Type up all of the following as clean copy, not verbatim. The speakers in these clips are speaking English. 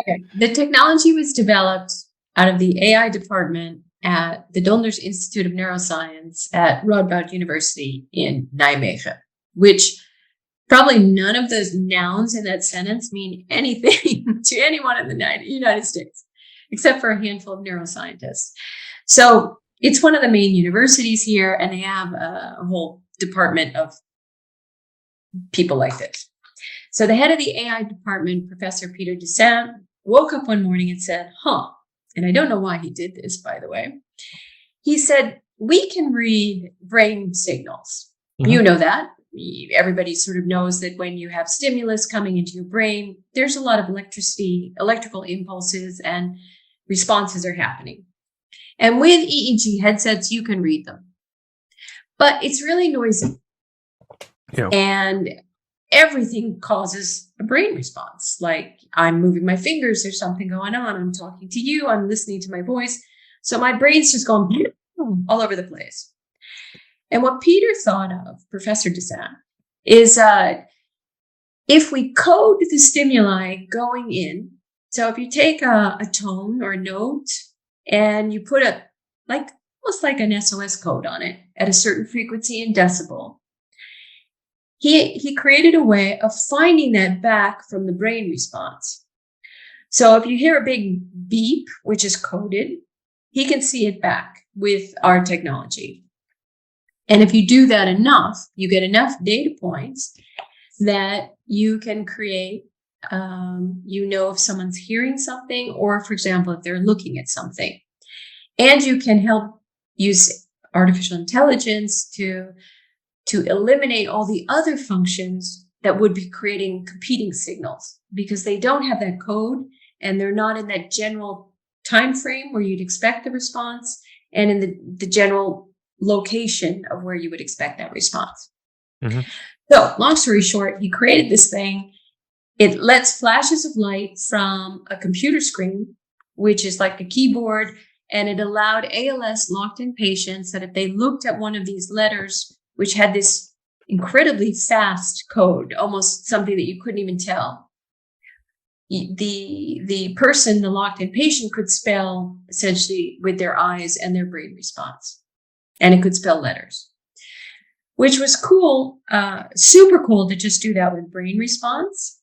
Okay. The technology was developed out of the AI department at the Donors Institute of Neuroscience at Radboud University in Nijmegen, which probably none of those nouns in that sentence mean anything to anyone in the United States, except for a handful of neuroscientists. So it's one of the main universities here, and they have a whole department of people like this. So the head of the AI department, Professor Peter Descent, woke up one morning and said, and I don't know why he did this, by the way. He said, we can read brain signals. Mm-hmm. You know that. Everybody sort of knows that when you have stimulus coming into your brain, there's a lot of electrical impulses, and responses are happening. And with EEG headsets, you can read them. But it's really noisy. Yeah. And everything causes a brain response. Like, I'm moving my fingers, there's something going on. I'm talking to you, I'm listening to my voice. So my brain's just going all over the place. And what Peter thought of, Professor Descent, is if we code the stimuli going in, so if you take a tone or a note and you put almost like an SOS code on it at a certain frequency in decibel, he created a way of finding that back from the brain response. So if you hear a big beep, which is coded, he can see it back with our technology. And if you do that enough, you get enough data points that you can create, if someone's hearing something, or, for example, if they're looking at something. And you can help use artificial intelligence to eliminate all the other functions that would be creating competing signals, because they don't have that code and they're not in that general time frame where you'd expect the response, and in the general location of where you would expect that response. Mm-hmm. So long story short, he created this thing. It lets flashes of light from a computer screen, which is like a keyboard, and it allowed ALS locked-in patients that if they looked at one of these letters, which had this incredibly fast code, almost something that you couldn't even tell, the person, the locked-in patient, could spell essentially with their eyes and their brain response. And it could spell letters, which was cool, super cool to just do that with brain response.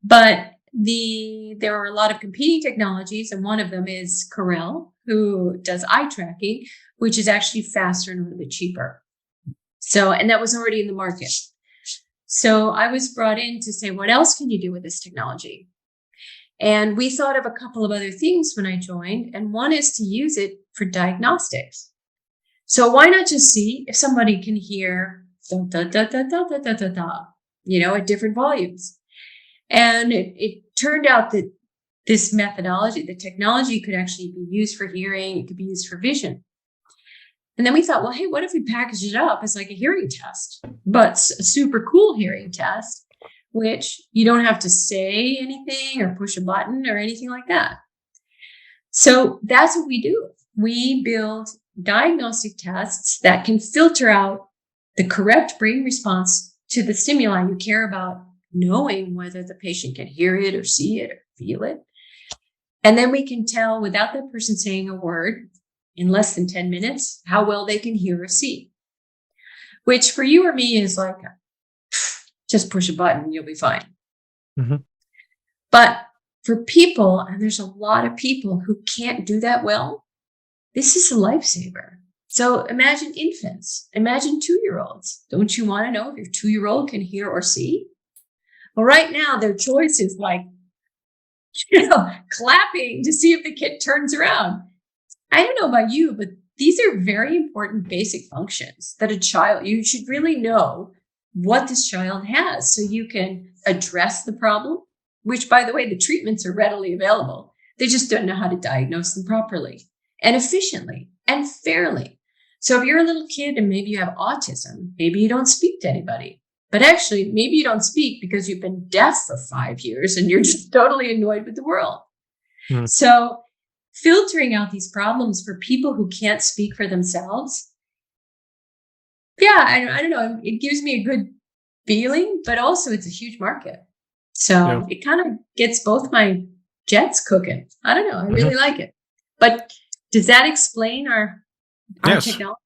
But there are a lot of competing technologies, and one of them is Corel, who does eye tracking, which is actually faster and a little bit cheaper. So, and that was already in the market. So I was brought in to say, what else can you do with this technology? And we thought of a couple of other things when I joined, and one is to use it for diagnostics. So why not just see if somebody can hear da, da, da, da, da, da, da, da, da, at different volumes. And it turned out that this methodology, the technology, could actually be used for hearing. It could be used for vision. And then we thought, well, hey, what if we package it up as like a hearing test, but a super cool hearing test, which you don't have to say anything or push a button or anything like that. So that's what we do. We build diagnostic tests that can filter out the correct brain response to the stimuli you care about, knowing whether the patient can hear it or see it or feel it. And then we can tell, without that person saying a word, in less than 10 minutes, how well they can hear or see, which for you or me is like, just push a button, you'll be fine. Mm-hmm. But for people, and there's a lot of people who can't do that well, this is a lifesaver. So imagine infants, imagine 2-year-olds. Don't you want to know if your 2-year-old can hear or see? Well, right now, their choice is like, clapping to see if the kid turns around. I don't know about you, but these are very important basic functions that you should really know what this child has so you can address the problem, which, by the way, the treatments are readily available. They just don't know how to diagnose them properly and efficiently and fairly. So if you're a little kid and maybe you have autism, maybe you don't speak to anybody, but actually maybe you don't speak because you've been deaf for 5 years and you're just totally annoyed with the world. Mm. So filtering out these problems for people who can't speak for themselves, I don't know, it gives me a good feeling, but also it's a huge market. So It kind of gets both my jets cooking. I don't know. I really like it. But does that explain our Yes. technology?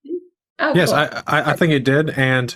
Oh, Yes, cool. I think it did. And